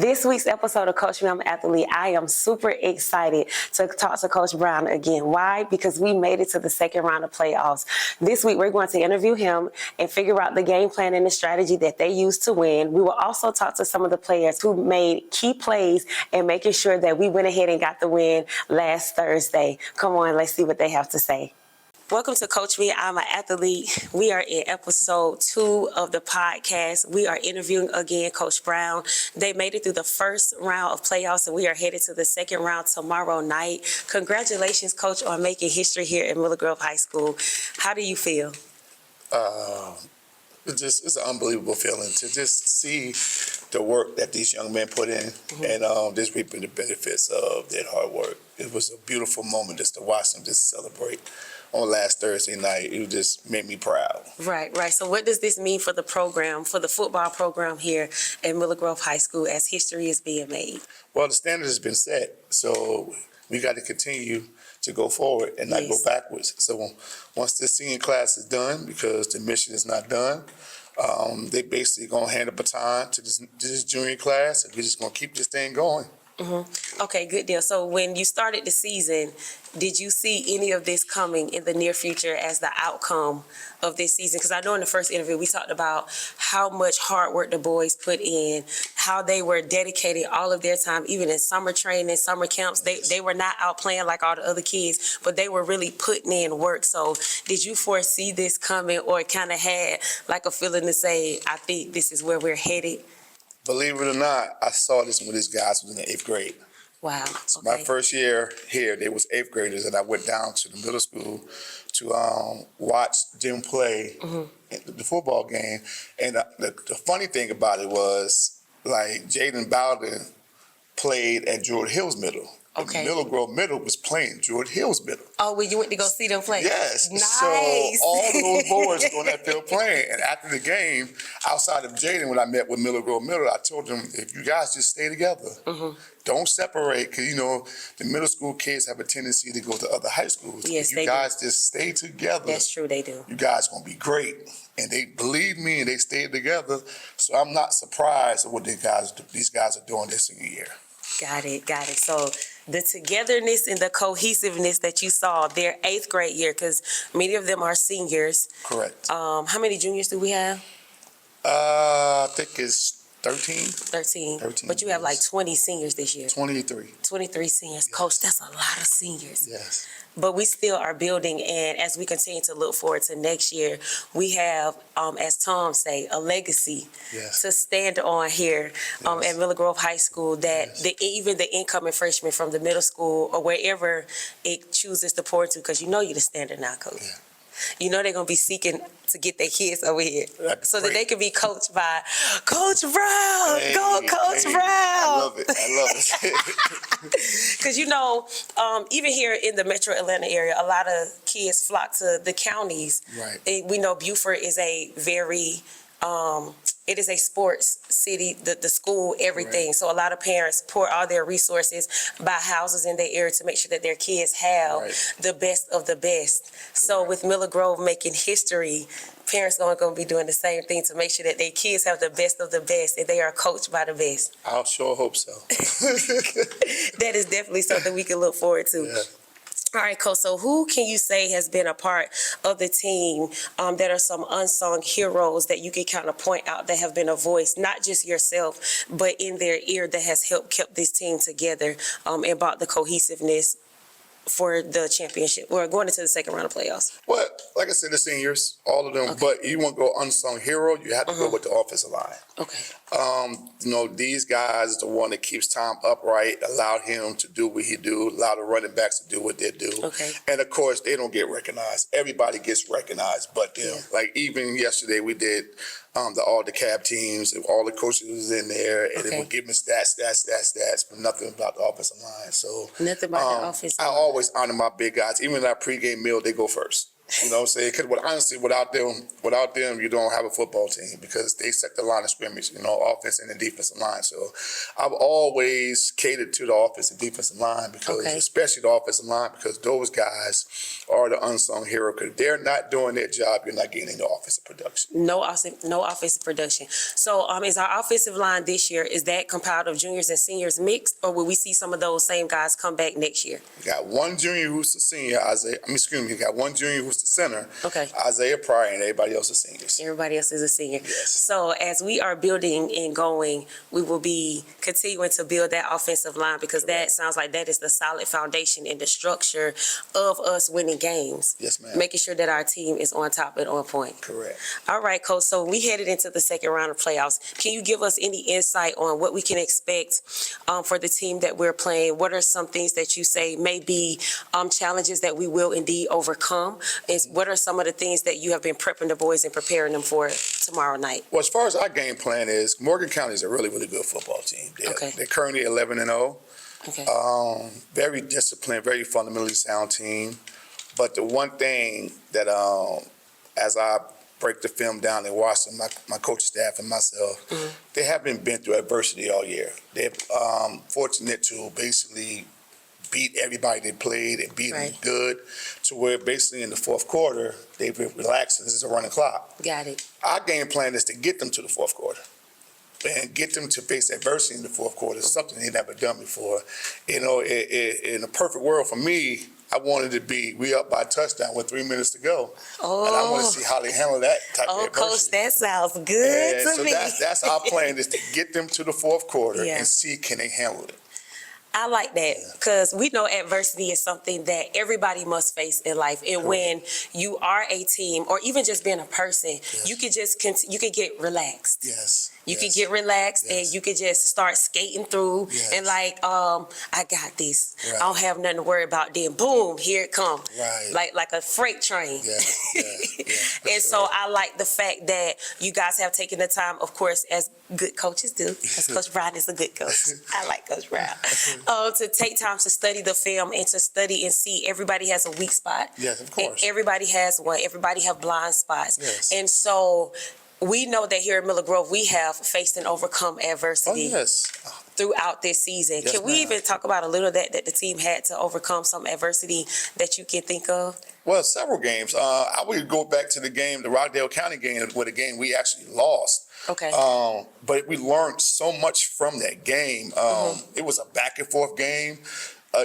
This week's episode of Coach Me, I'm an Athlete, I am super excited to talk to Coach Brown again. Why? Because we made it to the second round of playoffs. This week, we're going to interview him and figure out the game plan and the strategy that they used to win. We will also talk to some of the players who made key plays and making sure that we went ahead and got the win last Thursday. Come on, let's see what they have to say. Welcome to Coach Me, I'm an Athlete. We are in episode 2 of the podcast. We are interviewing again Coach Brown. They made it through the first round of playoffs, and we are headed to the second round tomorrow night. Congratulations, Coach, on making history here at Miller Grove High School. How do you feel? It's an unbelievable feeling to just see the work that these young men put in and just reaping the benefits of their hard work. It was a beautiful moment just to watch them just celebrate on last Thursday night. It just made me proud. Right. So what does this mean for the program, for the football program here at Miller Grove High School as history is being made? Well, the standard has been set, so we got to continue to go forward and not go backwards. So once this senior class is done, because the mission is not done, they basically going to hand a baton to this junior class, and we're just going to keep this thing going. Okay, good deal. So when you started the season, did you see any of this coming in the near future as the outcome of this season? Because I know in the first interview we talked about how much hard work the boys put in, how they were dedicated all of their time, even in summer training, summer camps. They were not out playing like all the other kids, but they were really putting in work. So did you foresee this coming, or kind of had like a feeling to say, I think this is where we're headed? Believe it or not, I saw this when these guys was in the 8th grade. Wow. So my first year here, they was 8th graders, and I went down to the middle school to watch them play the football game. And the funny thing about it was, like, Jaden Bowden played at Jordan Hills Middle. Okay. And Miller Grove Middle was playing Jordan Hills Middle. Oh, well, you went to go see them play? Yes. Nice. So all of those boys were on that field playing. And after the game, outside of Jaden, when I met with Miller Grove Middle, I told them, if you guys just stay together, don't separate, because, you know, the middle school kids have a tendency to go to other high schools. Yes, if you guys just stay together. That's true, they do. You guys going to be great. And they believed me, and they stayed together. So I'm not surprised at what these guys are doing this senior year. Got it. So the togetherness and the cohesiveness that you saw their 8th grade year, because many of them are seniors. Correct. How many juniors do we have? I think it's 13. 13. But you have like 20 seniors this year. 23. 23 seniors. Yes. Coach, that's a lot of seniors. Yes. But we still are building, and as we continue to look forward to next year, we have, as Tom say, a legacy to stand on here at Miller Grove High School that even the incoming freshmen from the middle school or wherever it chooses to pour to, because you know you're the standard now, Coach. Yeah. You know they're going to be seeking to get their kids over here so that they can be coached by Coach Brown. Go, Coach Brown. I love it. Because, you know, even here in the metro Atlanta area, a lot of kids flock to the counties. Right. We know Buford is a very... it is a sports city, the school, everything. Right. So a lot of parents pour all their resources, buy houses in their area to make sure that their kids have the best of the best. So with Miller Grove making history, parents are going to be doing the same thing to make sure that their kids have the best of the best and they are coached by the best. I sure hope so. That is definitely something we can look forward to. Yeah. All right, Coach, so who can you say has been a part of the team that are some unsung heroes that you can kind of point out that have been a voice, not just yourself, but in their ear that has helped keep this team together and brought the cohesiveness for the championship or going into the second round of playoffs? Well, like I said, the seniors, all of them, but you want to go unsung hero, you have to go with the offensive line. Okay. You know, these guys, the one that keeps Tom upright, allowed him to do what he do, allow the running backs to do what they do. Okay. And of course, they don't get recognized. Everybody gets recognized, but them. Like even yesterday, we did all the cab teams, and all the coaches was in there, and they would give me stats, but nothing about the offensive line. So nothing about the offensive line. I always honor my big guys. Even in our pregame meal, they go first. You know what I'm saying? Because honestly, without them, you don't have a football team because they set the line of scrimmage, offense and the defensive line. So I've always catered to the offensive and defensive line because, especially the offensive line, because those guys are the unsung hero. Because they're not doing their job, you're not getting the offensive production. No offensive production. So, is our offensive line this year, is that compiled of juniors and seniors mixed, or will we see some of those same guys come back next year? We got one junior who's the senior, we got one junior who's the center, Okay. Isaiah Pryor, and everybody else is seniors. Everybody else is a senior. Yes. So as we are building and going, we will be continuing to build that offensive line because that sounds like that is the solid foundation and the structure of us winning games. Yes, ma'am. Making sure that our team is on top and on point. Correct. All right, Coach. So we headed into the second round of playoffs. Can you give us any insight on what we can expect for the team that we're playing? What are some things that you say may be challenges that we will indeed overcome? What are some of the things that you have been prepping the boys and preparing them for tomorrow night? Well, as far as our game plan is, Morgan County is a really, really good football team. They're currently 11-0. Okay. Very disciplined, very fundamentally sound team. But the one thing that, as I break the film down and watch them, my coaching staff and myself, they haven't been through adversity all year. They're fortunate to basically beat everybody they played and beat them good to where basically in the fourth quarter, they've been relaxed and this is a running clock. Got it. Our game plan is to get them to the fourth quarter and get them to face adversity in the fourth quarter, something they've never done before. In a perfect world for me, I wanted to be, we up by a touchdown with 3 minutes to go. Oh. And I want to see how they handle that type of adversity. Coach, that sounds good to so me. That's our plan is to get them to the fourth quarter and see can they handle it. I like that because we know adversity is something that everybody must face in life. And when you are a team or even just being a person, you could just you could get relaxed. Yes. You could get relaxed and you could just start skating through and like, I got this. I don't have nothing to worry about. Then boom, here it comes. Right. Like a freight train. And so I like the fact that you guys have taken the time, of course, as good coaches do, because Coach Brown is a good coach. I like Coach Brown. To take time to study the film and to study and see everybody has a weak spot. Yes, of course. And everybody has one. Everybody have blind spots. Yes. And so we know that here at Miller Grove, we have faced and overcome adversity throughout this season. Yes, can we even talk about a little of that the team had to overcome some adversity that you can think of? Well, several games. I would go back to the game, the Rockdale County game, with a game we actually lost. Okay. But we learned so much from that game. It was a back and forth game.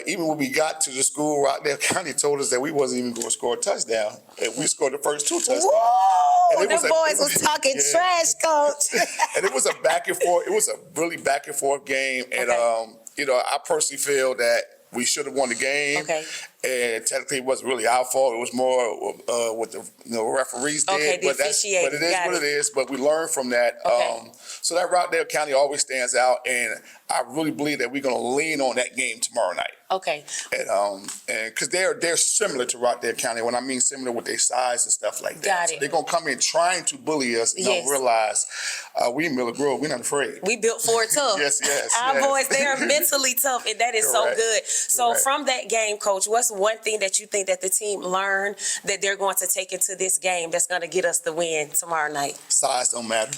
Even when we got to the school, Rockdale County told us that we wasn't even going to score a touchdown. And we scored the first 2 touchdowns. Whoa! The boys was talking trash, Coach. And it was a back and forth. It was a really back and forth game. And, I personally feel that we should have won the game. Okay. And technically, it wasn't really our fault. It was more what the referees did. Okay, but it is what it is. But we learned from that. Okay. So that Rockdale County always stands out, and I really believe that we're going to lean on that game tomorrow night. Okay. And because they're similar to Rockdale County. When I mean similar with their size and stuff like that. Got it. So they're going to come in trying to bully us and don't realize we in Miller Grove, we're not afraid. We built for it tough. Yes. Our boys, they are mentally tough, and that is so good. So from that game, Coach, what's one thing that you think that the team learned that they're going to take into this game that's going to get us the win tomorrow night? Size don't matter.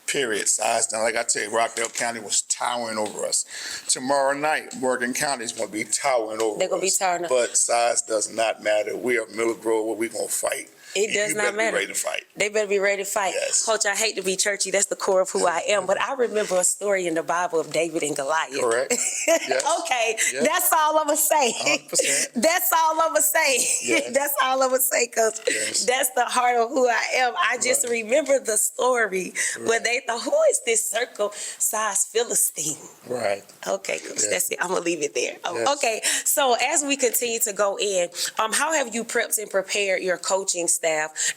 Period. Size don't. Like I tell you, Rockdale County was towering over us. Tomorrow night, Morgan County is going to be towering over us. They're going to be towering. But size does not matter. We are Miller Grove where we're going to fight. It does not matter. Be ready to fight. They better be ready to fight. Yes. Coach, I hate to be churchy. That's the core of who I am. But I remember a story in the Bible of David and Goliath. Correct. Yes. Okay. Yes. That's all I'm going to say. 100%. That's all I'm going to say. Yes. That's all I'm going to say, because that's the heart of who I am. I just remember the story where they thought, who is this circle-sized Philistine? Right. Okay, Coach, that's it. I'm going to leave it there. Yes. Okay, so as we continue to go in, how have you prepped and prepared your coaching staff?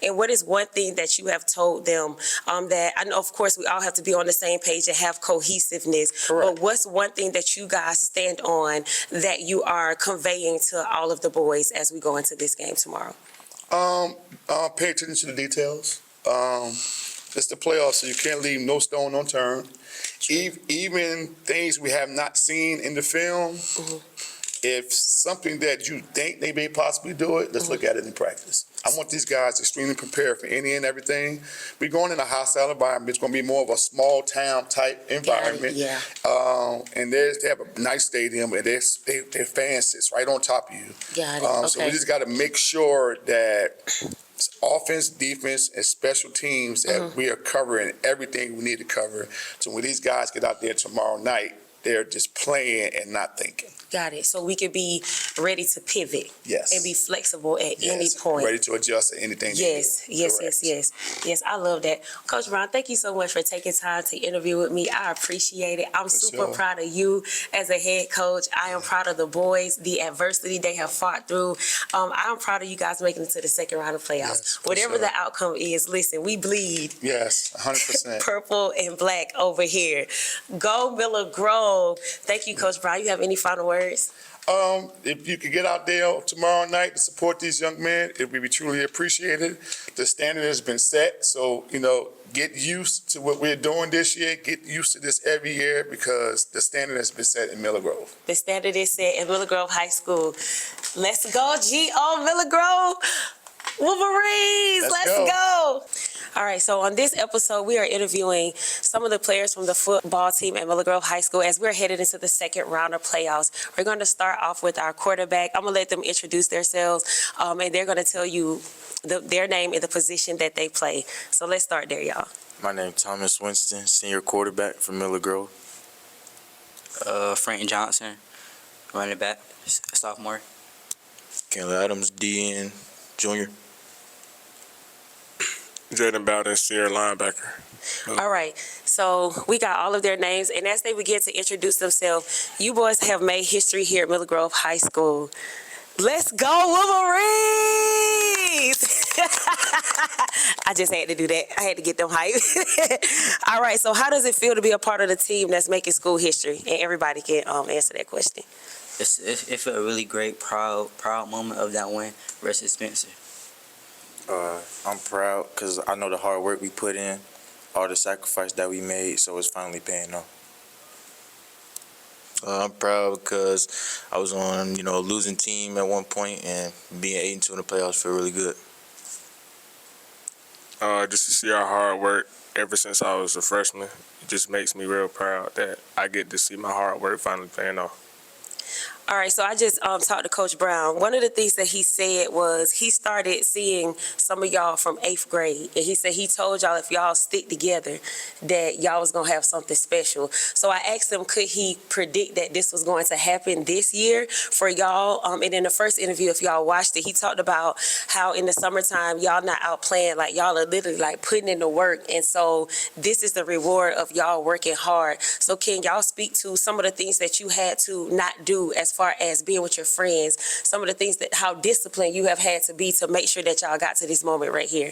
And what is one thing that you have told them that I know, of course, we all have to be on the same page and have cohesiveness. Correct. But what's one thing that you guys stand on that you are conveying to all of the boys as we go into this game tomorrow? Pay attention to the details. It's the playoffs, so you can't leave no stone unturned. Even things we have not seen in the film, if something that you think they may possibly do it, let's look at it in practice. I want these guys extremely prepared for any and everything. We're going in a hostile environment. It's going to be more of a small town type environment. Yeah. And they have a nice stadium, and their fan sits right on top of you. Got it. So we Okay. just got to make sure that offense, defense, and special teams that we are covering everything we need to cover. So when these guys get out there tomorrow night, they're just playing and not thinking. Got it. So we could be ready to pivot Yes. and be flexible at any Yes. point. Ready to adjust to anything. they Yes, do. yes, Correct. yes, yes. Yes, I love that. Coach Brown, thank you so much for taking time to interview with me. I appreciate it. I'm super sure. proud of you as a head coach. I am proud of the boys, the adversity they have fought through. I'm proud of you guys making it to the second round of playoffs. Yes, for Whatever sure. the outcome is, listen, we bleed Yes, 100%. purple and black over here. Go Miller Grove. Thank you, Coach Brown. You have any final words? If you could get out there tomorrow night to support these young men, it would be truly appreciated. The standard has been set, so, get used to what we're doing this year. Get used to this every year because the standard has been set in Miller Grove. The standard is set in Miller Grove High School. Let's go, G.O. Miller Grove. Wolverines, let's go. All right, so on this episode, we are interviewing some of the players from the football team at Miller Grove High School as we're headed into the second round of playoffs. We're going to start off with our quarterback. I'm going to let them introduce themselves, and they're going to tell you their name and the position that they play. So let's start there, y'all. My name is Thomas Winston, senior quarterback from Miller Grove. Frank Johnson, running back, sophomore. Kenley Adams, DN, junior. Jaden Bowden, senior linebacker. All right, so we got all of their names, and as they begin to introduce themselves, you boys have made history here at Miller Grove High School. Let's go, Wolverines! I just had to do that. I had to get them hype. All right, so how does it feel to be a part of the team that's making school history? And everybody can answer that question. It felt a really great, proud moment of that win versus Spencer. I'm proud because I know the hard work we put in, all the sacrifice that we made, so it's finally paying off. I'm proud because I was on, a losing team at one point, and being 8-2 in the playoffs feel really good. Just to see our hard work ever since I was a freshman, it just makes me real proud that I get to see my hard work finally paying off. All right, so I just talked to Coach Brown. One of the things that he said was he started seeing some of y'all from 8th grade, and he said he told y'all if y'all stick together that y'all was gonna have something special. So I asked him, could he predict that this was going to happen this year for y'all? And in the first interview, if y'all watched it, he talked about how in the summertime y'all not out playing, like y'all are literally like putting in the work, and so this is the reward of y'all working hard. So can y'all speak to some of the things that you had to not do as far as being with your friends, some of the things that how disciplined you have had to be to make sure that y'all got to this moment right here?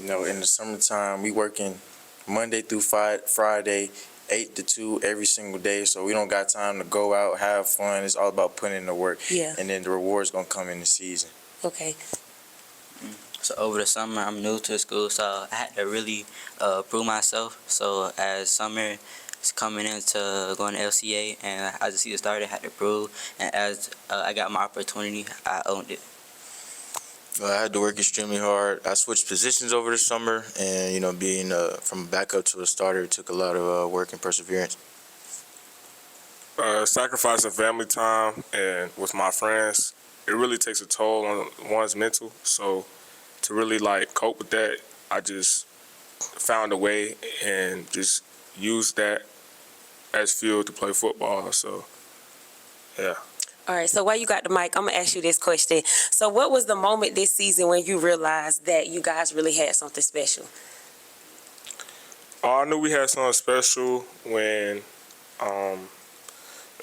In the summertime, we working Monday through Friday, 8 to 2 every single day, so we don't got time to go out, have fun. It's all about putting in the work. Yeah. And then the reward's going to come in the season. Okay. So over the summer, I'm new to school, so I had to really prove myself. So as summer is coming into going to LCA, and as the season started, I had to prove. And as I got my opportunity, I owned it. I had to work extremely hard. I switched positions over the summer, and being from a backup to a starter took a lot of work and perseverance. Sacrificing family time and with my friends, it really takes a toll on one's mental. So to really cope with that, I just found a way and just used that as fuel to play football. So, yeah. All right, so while you got the mic, I'm going to ask you this question. So what was the moment this season when you realized that you guys really had something special? I knew we had something special when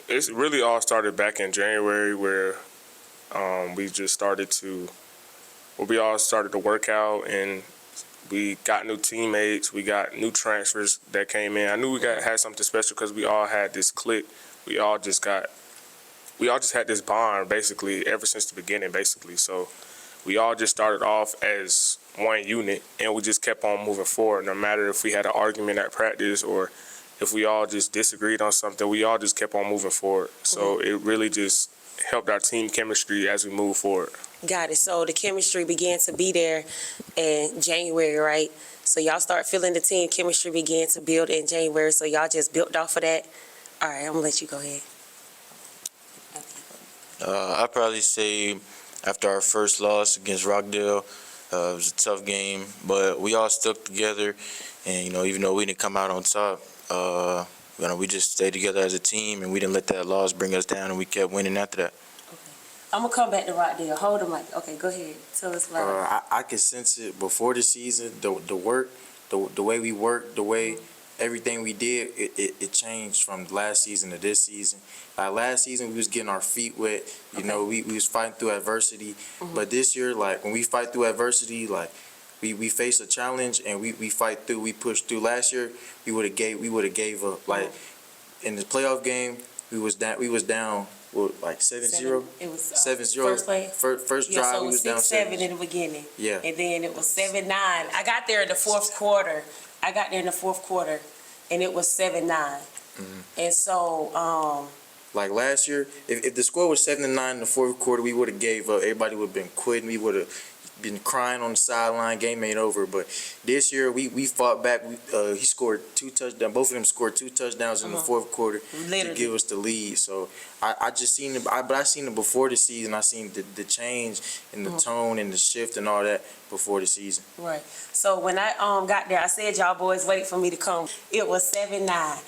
it really all started back in January where we all started to work out and we got new teammates, we got new transfers that came in. I knew we had something special because we all had this clique. We all just had this bond basically ever since the beginning basically. So we all just started off as one unit and we just kept on moving forward no matter if we had an argument at practice or if we all just disagreed on something, we all just kept on moving forward. So it really just helped our team chemistry as we move forward. Got it. So the chemistry began to be there in January, right? So y'all start feeling the team chemistry began to build in January. So y'all just built off of that. All right, I'm gonna let you go ahead. I'd probably say after our first loss against Rockdale, it was a tough game, but we all stuck together, and even though we didn't come out on top, we just stayed together as a team, and we didn't let that loss bring us down, and we kept winning after that. I'm gonna come back to Rockdale. Hold the mic. Okay, go ahead. Tell us about I could sense it before the season. The work, the way we worked, the way everything we did, it changed from last season to this season. Last season we was getting our feet wet. We was fighting through adversity. But this year, when we fight through adversity, we face a challenge and we fight through. We push through. Last year we would have gave up. In the playoff game, we was down. 7-0? It was 7-0. first play. First drive, so we was down 6-7 in the beginning. Yeah. And then it was 7-9. I got there in the fourth quarter. And it was 7-9. And so, last year, if the score was 7-9 in the fourth quarter, we would have gave up. Everybody would have been quitting. We would have been crying on the sideline. Game ain't over. But this year, we fought back. He scored 2 touchdowns. Both of them scored 2 touchdowns in the fourth quarter to give us the lead. So I just seen it. But I seen it before the season. I seen the change in the tone and the shift and all that before the season. right. So when I got there, I said, y'all boys wait for me to come. It was 7-9.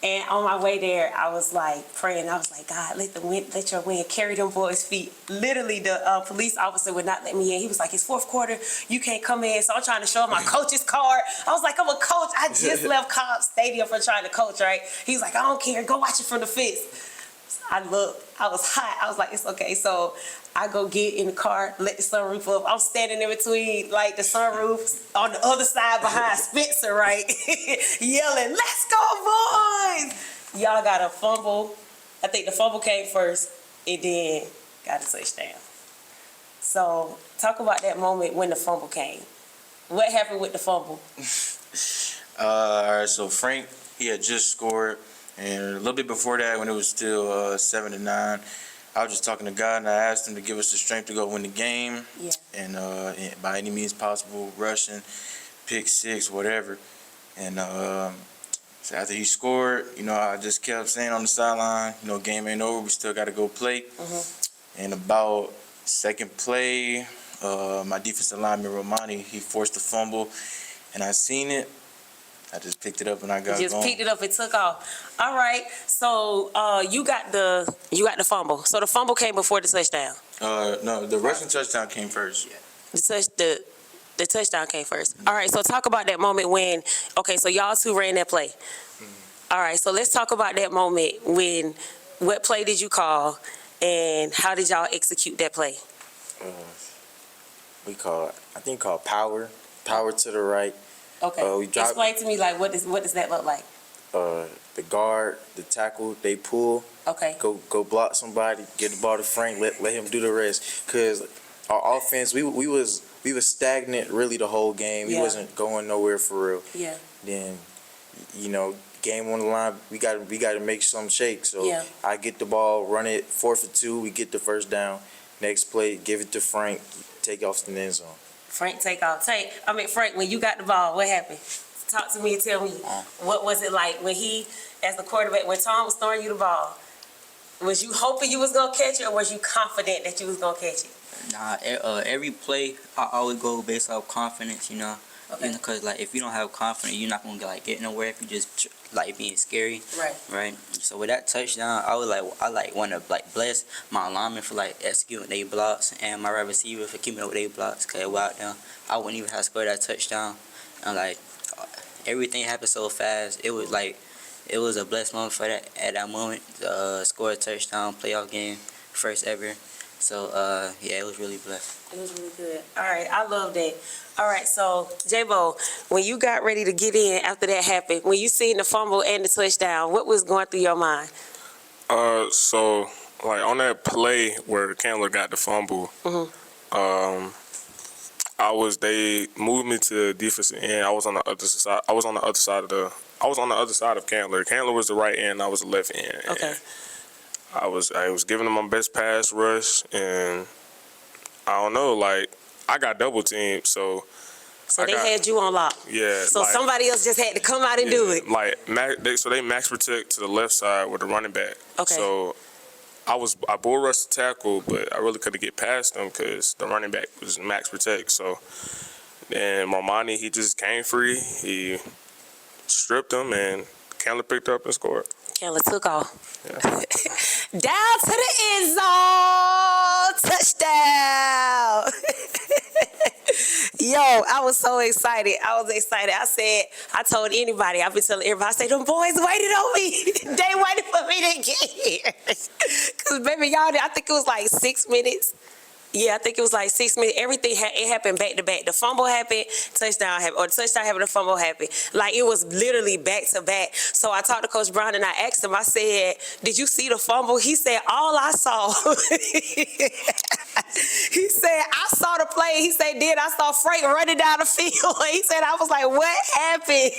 And on my way there, I was praying. I was like, God, let your wind carry them boys' feet. Literally, the police officer would not let me in. He was like, it's fourth quarter, you can't come in. So I'm trying to show him my coach's card. I was like, I'm a coach. I just left Cobb Stadium for trying to coach, right? He was like, I don't care. Go watch it from the fence. I looked. I was hot. I was like, it's okay. So I go get in the car, let the sunroof up. I'm standing in between, the sunroof on the other side behind Spencer, right? Yelling, let's go, boys! Y'all got a fumble. I think the fumble came first, and then got a touchdown. So talk about that moment when the fumble came. What happened with the fumble? All right, so Frank, he had just scored. And a little bit before that, when it was still 7-9, I was just talking to God, and I asked him to give us the strength to go win the game. Yeah. And by any means possible, rushing, pick six, whatever. And so after he scored, I just kept saying on the sideline, game ain't over. We still got to go play. And about second play, my defensive lineman, Romani, he forced a fumble, and I seen it. I just picked it up and I got Just going. picked it up and took off. All right. So you got the fumble. So the fumble came before the touchdown. No, the rushing touchdown came first. The touchdown came first. All right. So talk about that moment when. Okay. So y'all two ran that play. All right. So let's talk about that moment when. What play did you call, and how did y'all execute that play? We call power to the right. Okay. We dropped- Explain to me what does that look like? The guard, the tackle, they pull. Okay. Go block somebody, get the ball to Frank, let him do the rest. Cause our offense, we was stagnant really the whole game. We Yeah. wasn't going nowhere for real. Yeah. Then, game on the line, we got to make some shake. So Yeah. I get the ball, run it 4 for 2. We get the first down. Next play, give it to Frank, take off to the end zone. Frank, take off. Frank, when you got the ball, what happened? Talk to me and tell me, what was it like when he, as the quarterback, when Tom was throwing you the ball? Was you hoping you was going to catch it, or was you confident that you was going to catch it? Nah, every play, I always go based off confidence, Okay. Because, if you don't have confidence, you're not going to, get nowhere if you just, being scary. Right. Right? So with that touchdown, I want to, bless my linemen for, executing their blocks and my right receiver for keeping up with their blocks. Because without them, I wouldn't even have scored that touchdown. And, everything happened so fast. It was, it was a blessed moment for that, at that moment. Score a touchdown, playoff game, first ever. So, it was really blessed. It was really good. All right, I love that. All right, so, J-Bo, when you got ready to get in after that happened, when you seen the fumble and the touchdown, what was going through your mind? So on that play where Candler got the fumble, they moved me to the defensive end. I was on the other side of the I was on the other side of Candler. Candler was the right end. I was the left end. Okay. I was giving them my best pass rush, and I don't know, like I got double teamed, so So they had you on lock. yeah. So like, somebody else just had to come out and do it. Like they max protect to the left side with the running back. Okay. So I bull rushed the tackle, but I really couldn't get past them because the running back was max protect. So then Marmani, he just came free. He stripped him, and Candler picked up and scored. Candler took off. Yeah. Down to the end zone. Touchdown. Yo, I was so excited. I told anybody, I've been telling everybody, I say, them boys waited on me. They waited for me to get here. Because, baby, y'all, I think it was like 6 minutes. Yeah, I think it was like 6 minutes. Everything it happened back to back. The fumble happened, touchdown happened, or the touchdown happened, the fumble happened. Like it was literally back to back. So I talked to Coach Brown and I asked him. I said, "Did you see the fumble?" He said, "All I saw." He said, "I saw the play." He said, "Then I saw Frank running down the field." He said, "I was like, what happened?"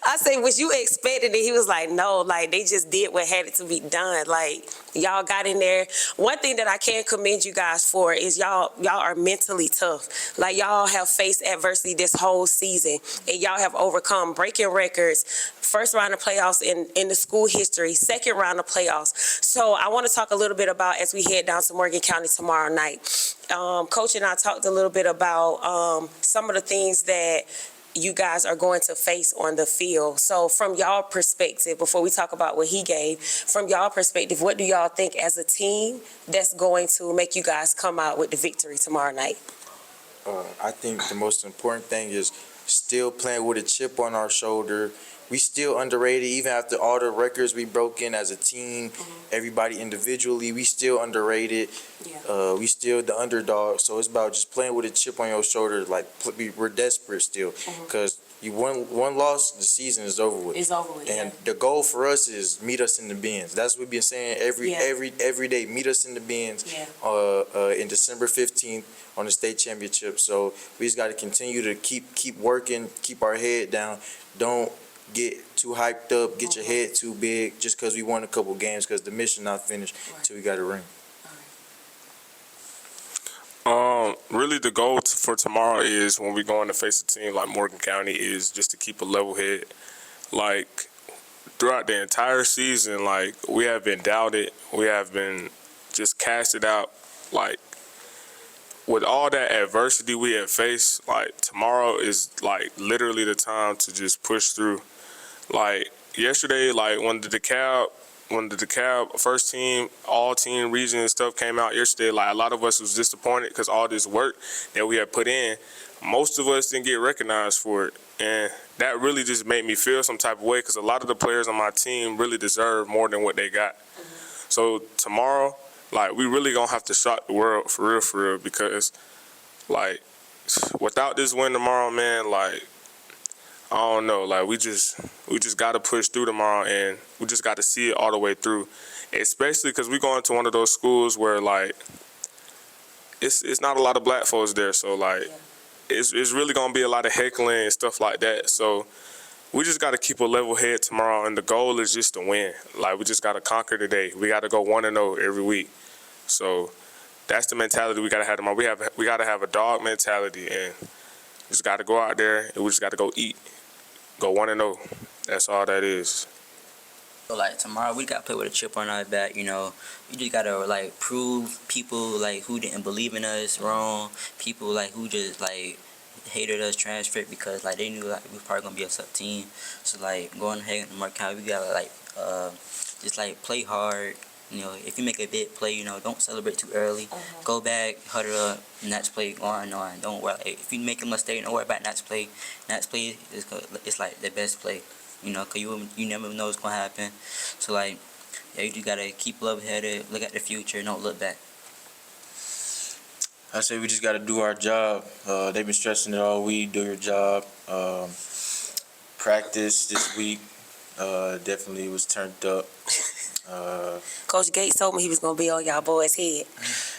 I said, "Was you expecting it?" He was like, "No, like they just did what had to be done. Like y'all got in there." One thing that I can commend you guys for is y'all are mentally tough. Like y'all have faced adversity this whole season and y'all have overcome breaking records, first round of playoffs in the school history, second round of playoffs. So I want to talk a little bit about as we head down to Morgan County tomorrow night. Coach and I talked a little bit about some of the things that you guys are going to face on the field. So from y'all perspective, before we talk about what he gave, from y'all perspective, what do y'all think as a team that's going to make you guys come out with the victory tomorrow night? I think the most important thing is still playing with a chip on our shoulder. We still underrated, even after all the records we broke in as a team, everybody individually, we still underrated. Yeah. We still the underdog. So it's about just playing with a chip on your shoulder. Like we're desperate still, because you one loss, the season is over with. It's over with. And the goal for us is meet us in the bins. That's what we've been saying every day. Meet us in the bins. Yeah. In December 15th on the state championship. So we just got to continue to keep working, keep our head down. Don't get too hyped up, get your head too big just because we won a couple games, because the mission not finished till we got a ring. Really the goal for tomorrow is when we go in to face a team like Morgan County is just to keep a level head. Like throughout the entire season, like we have been doubted, we have been just casted out. Like with all that adversity we have faced, like tomorrow is like literally the time to just push through. Like yesterday, like when the DeKalb first team, all team region and stuff came out yesterday, like a lot of us was disappointed because all this work that we had put in, most of us didn't get recognized for it. And that really just made me feel some type of way, because a lot of the players on my team really deserve more than what they got. So tomorrow, like we really gonna have to shock the world for real, because like without this win tomorrow, man, like I don't know, like we just got to push through tomorrow, and we just got to see it all the way through, especially because we going to one of those schools where like it's not a lot of black folks there, so like it's really gonna be a lot of heckling and stuff like that. So we just got to keep a level head tomorrow, and the goal is just to win. Like we just got to conquer today. We got to go 1-0 every week. So that's the mentality we got to have tomorrow. We got to have a dog mentality, and we just got to go out there and we just got to go eat. Go 1-0. That's all that is. So like tomorrow we gotta play with a chip on our back, you know. We just gotta like prove people like who didn't believe in us wrong, people like who just like hated us transferred because like they knew like we were probably gonna be a sub team. So like going ahead and mark out, we gotta like just like play hard. You know, if you make a big play, you know, don't celebrate too early. Go back, huddle up, next play, go on. Don't worry. Like, if you make a mistake, don't worry about next play. Next play is it's like the best play, you know, because you never know what's going to happen. So, like, yeah, you just got to keep level-headed, look at the future, don't look back. I say we just got to do our job. They've been stressing it all week. Do your job. Practice this week definitely was turned up. Coach Gates told me he was gonna be on y'all boys' head.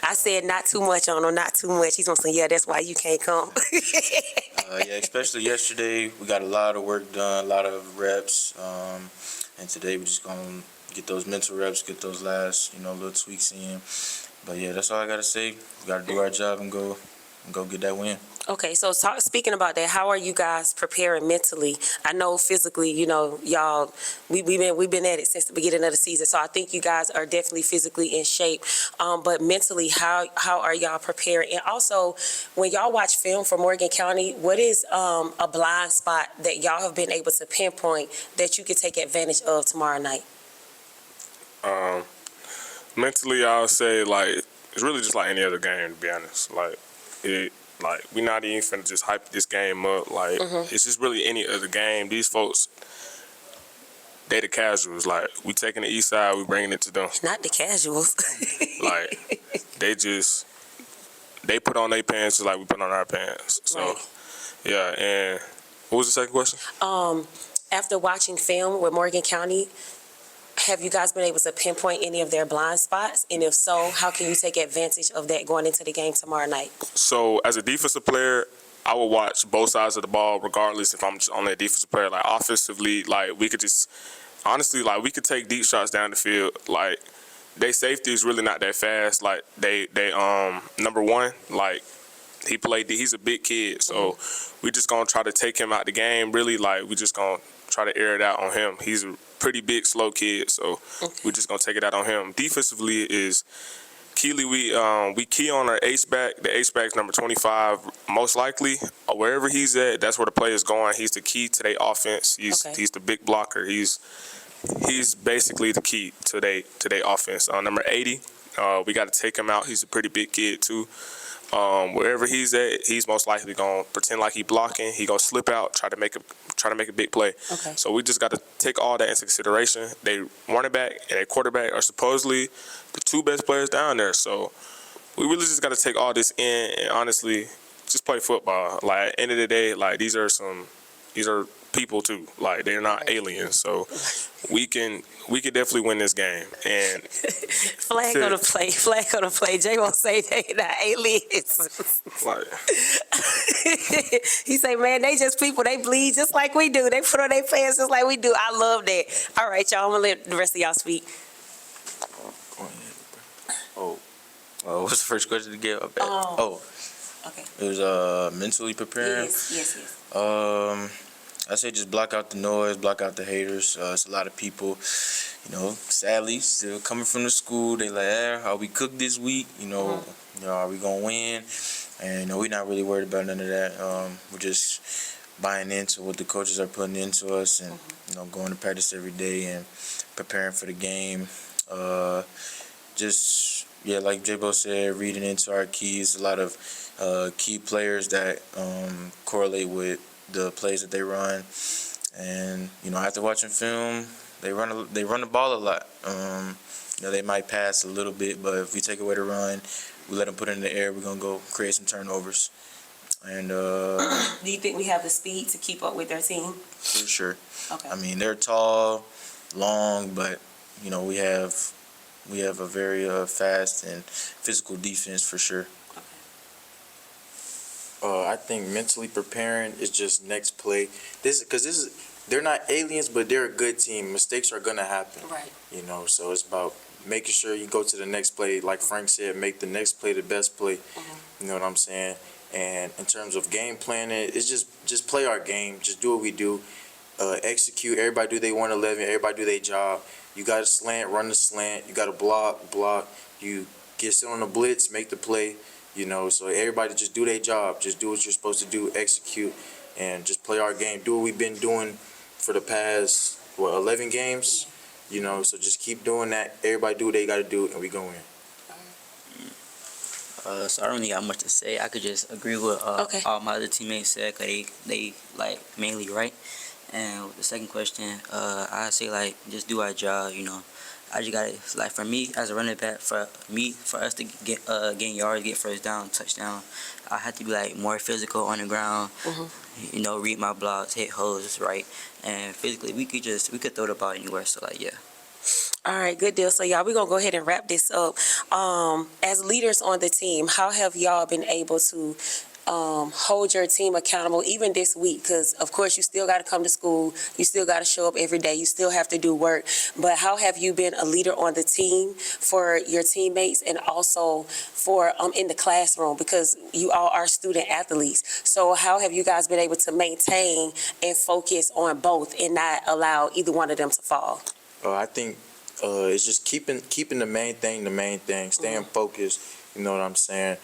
I said not too much on him, not too much. He's gonna say, yeah, that's why you can't come. Yeah, especially yesterday, we got a lot of work done, a lot of reps, and today we're just gonna get those mental reps, get those last, little tweaks in. But yeah, that's all I gotta say. We gotta do our job and go get that win. Okay, so speaking about that, how are you guys preparing mentally? I know physically, y'all, we've been at it since the beginning of the season, so I think you guys are definitely physically in shape. But mentally, how are y'all preparing? And also, when y'all watch film for Morgan County, what is a blind spot that y'all have been able to pinpoint that you could take advantage of tomorrow night? Mentally, I would say, it's really just like any other game, to be honest. We're not even finna just hype this game up. It's just really any other game. These folks, they the casuals. We taking the east side, we bringing it to them. Not the casuals. They put on their pants just like we put on our pants. So, Right. yeah, and what was the second question? After watching film with Morgan County, have you guys been able to pinpoint any of their blind spots? And if so, how can you take advantage of that going into the game tomorrow night? So, as a defensive player, I will watch both sides of the ball regardless if I'm just on that defensive player. Offensively, we could just, honestly, we could take deep shots down the field. Their safety is really not that fast. They number one, he's a big kid. So, we just going to try to take him out the game. Really, we just going to try to air it out on him. He's a pretty big, slow kid, so we're just gonna take it out on him. Defensively is Keely. We key on our ace-back. The ace-back is number 25. Most likely, wherever he's at, that's where the play is going. He's the key to their offense. He's the big blocker. He's basically the key to their offense. Number 80, we got to take him out. He's a pretty big kid too. Wherever he's at, he's most likely gonna pretend like he blocking. He gonna slip out, try to make a big play. Okay. So we just got to take all that into consideration. They running back and a quarterback are supposedly the two best players down there. So we really just got to take all this in and honestly just play football. At the end of the day, these are people too. They're not aliens. So we can definitely win this game. And Flag on the play. Flag on the play. Jay won't say they not aliens. He say, man, they just people. They bleed just like we do. They put on their pants just like we do. I love that. All right, y'all. I'm gonna let the rest of y'all speak. What's the first question to get? Okay. It was mentally preparing. Yes. I say just block out the noise, block out the haters. It's a lot of people, sadly still coming from the school. They are we cooked this week? Are we gonna win? And we're not really worried about none of that. We're just buying into what the coaches are putting into us, and going to practice every day and preparing for the game. Like J-Bo said, reading into our keys. A lot of key players that correlate with the plays that they run, and after watching film, they run the ball a lot. They might pass a little bit, but if we take away the run, we let them put it in the air, we're gonna go create some turnovers. And Do you think we have the speed to keep up with their team? for sure. Okay. I mean, they're tall, long, but we have a very fast and physical defense for sure. I think mentally preparing is just next play. They're not aliens, but they're a good team. Mistakes are gonna happen. Right. So it's about making sure you go to the next play. Like Frank said, make the next play the best play. You know what I'm saying? And in terms of game planning, it's just play our game. Just do what we do. Execute. Everybody do their 111. Everybody do their job. You got to slant, run the slant. You got to block. You get sit on the blitz, make the play. So everybody just do their job. Just do what you're supposed to do, execute, and just play our game. Do what we've been doing for the past, 11 games? So just keep doing that. Everybody do what they got to do, and we go in. So I don't really got much to say. I could just agree with all my other teammates said, because they mainly right. And with the second question, I say just do our job. I just got to, for me as a running back, for us to get gain yards, get first down, touchdown, I have to be more physical on the ground. Read my blocks, hit holes right, and physically we could throw the ball anywhere. So yeah. All right, good deal. So y'all, we're gonna go ahead and wrap this up. As leaders on the team, how have y'all been able to hold your team accountable even this week? Because of course you still got to come to school, you still got to show up every day, you still have to do work. But how have you been a leader on the team for your teammates and also for in the classroom? Because you all are student athletes. So how have you guys been able to maintain and focus on both and not allow either one of them to fall? I think it's just keeping the main thing, staying focused. You know what I'm saying?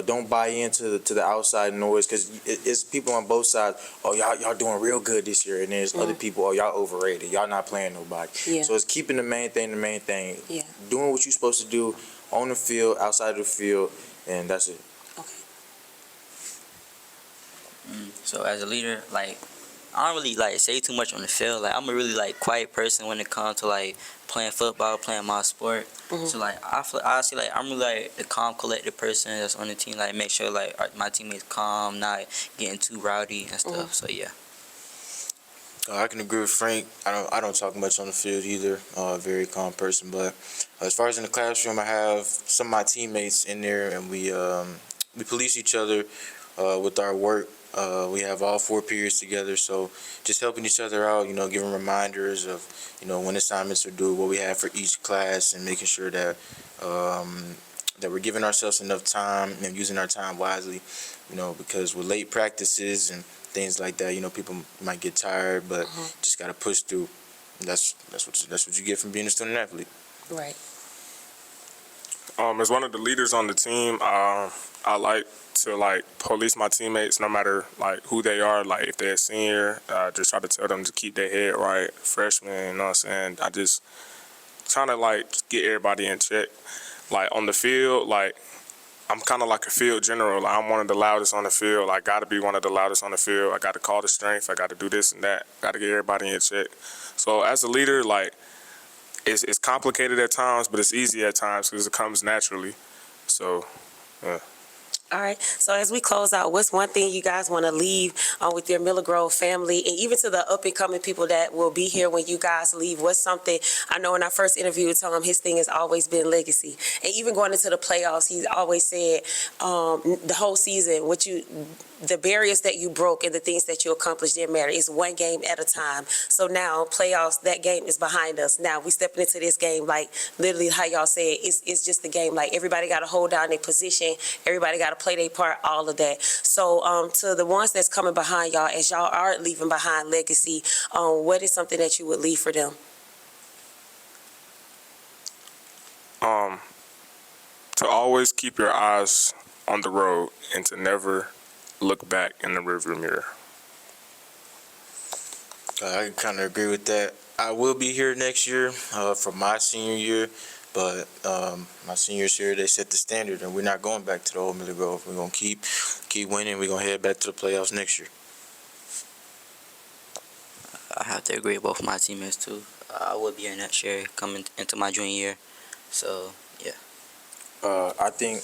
Don't buy into the outside noise, because it's people on both sides. Oh, y'all doing real good this year, and there's other people. Oh, y'all overrated. Y'all not playing nobody. Yeah. So it's keeping the main thing. Yeah. Doing what you're supposed to do on the field, outside of the field, and that's it. Okay. So as a leader, like, I don't really like say too much on the field. Like, I'm a really like quiet person when it comes to like playing football, playing my sport. So like honestly, like I'm really like the calm, collected person that's on the team. Like make sure like my teammates calm, not getting too rowdy and stuff. So yeah. I can agree with Frank. I don't talk much on the field either. Very calm person. But as far as in the classroom, I have some of my teammates in there, and we police each other with our work. We have all 4 periods together, so just helping each other out, you know, giving reminders of, you know, when assignments are due, what we have for each class, and making sure that that we're giving ourselves enough time and using our time wisely, you know, because with late practices and things like that, you know, people might get tired, but just got to push through. That's what you get from being a student athlete. Right. As one of the leaders on the team, I like to like police my teammates no matter like who they are. Like if they're a senior, just try to tell them to keep their head right. Freshman, you know what I'm saying? I just trying to like get everybody in check. Like on the field, like I'm kind of like a field general. Like, I'm one of the loudest on the field. I got to be one of the loudest on the field. I got to call the strength. I got to do this and that. Got to get everybody in check. So as a leader, like it's complicated at times, but it's easy at times because it comes naturally. So, yeah. All right. So as we close out, what's one thing you guys want to leave with your Miller Grove family, and even to the up and coming people that will be here when you guys leave? What's something, I know in our first interview with Tom, his thing has always been legacy. And even going into the playoffs, he's always said the whole season, the barriers that you broke and the things that you accomplished didn't matter. It's one game at a time. So now playoffs, that game is behind us. Now we stepping into this game like literally how y'all said, it's just the game. Like everybody got to hold down their position. Everybody got to play their part, all of that. So to the ones that's coming behind y'all, as y'all are leaving behind legacy, what is something that you would leave for them? To always keep your eyes on the road and to never look back in the rearview mirror. I kind of agree with that. I will be here next year for my senior year, but my seniors here, they set the standard, and we're not going back to the old Miller Grove. We're going to keep winning. We're going to head back to the playoffs next year. I have to agree with both of my teammates too. I will be here next year, coming into my junior year. So yeah. I think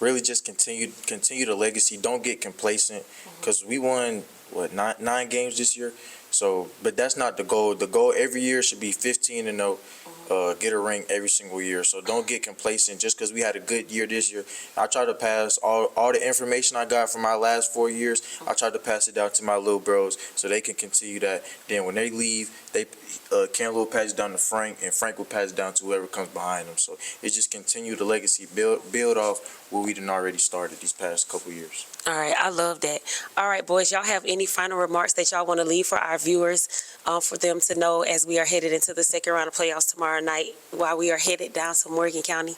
really just continue the legacy. Don't get complacent, because we won nine games this year. So, but that's not the goal. The goal every year should be 15-0. Get a ring every single year. So don't get complacent just because we had a good year this year. I try to pass all the information I got from my last 4 years. I try to pass it down to my little bros so they can continue that. Then when they leave, Cam will pass it down to Frank, and Frank will pass it down to whoever comes behind them. So it just continue the legacy, build off what we done already started these past couple years. All right, I love that. All right, boys, y'all have any final remarks that y'all want to leave for our viewers, for them to know as we are headed into the second round of playoffs tomorrow night while we are headed down to Morgan County?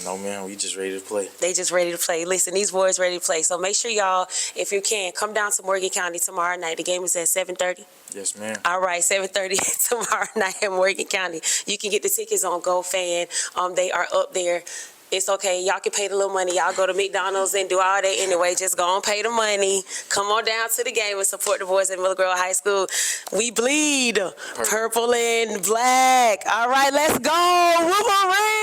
No, man, we just ready to play. They just ready to play. Listen, these boys ready to play. So make sure y'all, if you can, come down to Morgan County tomorrow night. The game is at 7:30. Yes, ma'am. All right, 7:30 tomorrow night in Morgan County. You can get the tickets on GoFan. They are up there. It's okay. Y'all can pay the little money. Y'all go to McDonald's and do all that anyway. Just go and pay the money. Come on down to the game and support the boys at Miller Grove High School. We bleed purple and black. All right, let's go. Whoop on ring.